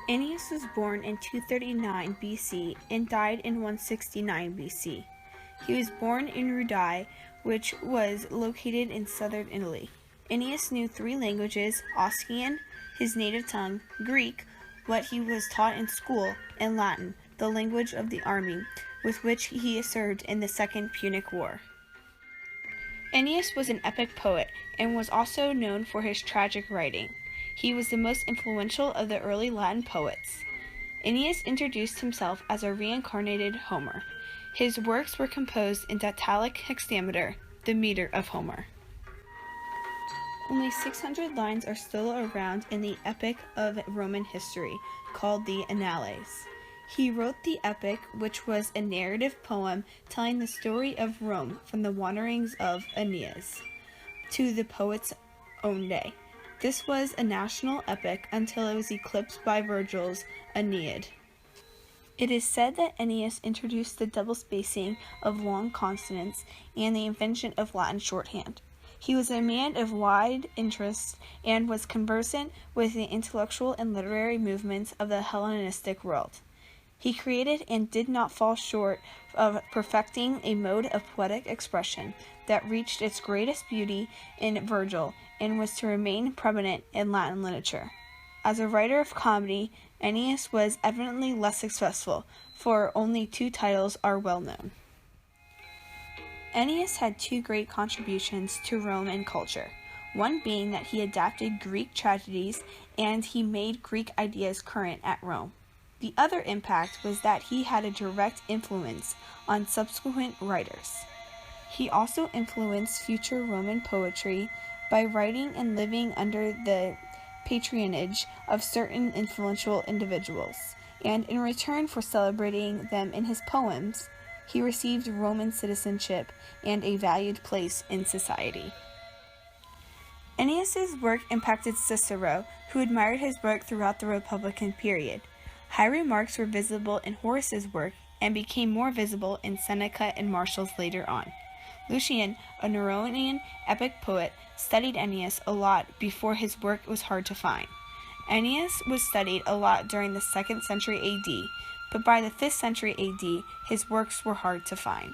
Ennius was born in 239 BC and died in 169 BC. He was born in Rudae, which was located in southern Italy. Ennius knew 3 languages: Oscian, his native tongue; Greek, what he was taught in school; and Latin, the language of the army, with which he served in the Second Punic War. Ennius was an epic poet and was also known for his tragic writing. He was the most influential of the early Latin poets. Ennius introduced himself as a reincarnated Homer. His works were composed in datalic hexameter, the meter of Homer. Only 600 lines are still around in the epic of Roman history, called the Annales. He wrote the epic, which was a narrative poem telling the story of Rome from the wanderings of Aeneas to the poet's own day. This was a national epic until it was eclipsed by Virgil's Aeneid. It is said that Ennius introduced the double spacing of long consonants and the invention of Latin shorthand. He was a man of wide interests and was conversant with the intellectual and literary movements of the Hellenistic world. He created and did not fall short of perfecting a mode of poetic expression that reached its greatest beauty in Virgil and was to remain preeminent in Latin literature. As a writer of comedy, Ennius was evidently less successful, for only 2 titles are well known. Ennius had 2 great contributions to Roman culture, one being that he adapted Greek tragedies and he made Greek ideas current at Rome. The other impact was that he had a direct influence on subsequent writers. He also influenced future Roman poetry by writing and living under the patronage of certain influential individuals, and in return for celebrating them in his poems, he received Roman citizenship and a valued place in society. Ennius's work impacted Cicero, who admired his work throughout the Republican period. High remarks were visible in Horace's work and became more visible in Seneca and Martial's later on. Lucian, a Neronian epic poet, studied Ennius a lot before his work was hard to find. Ennius was studied a lot during the 2nd century AD, but by the 5th century AD, his works were hard to find.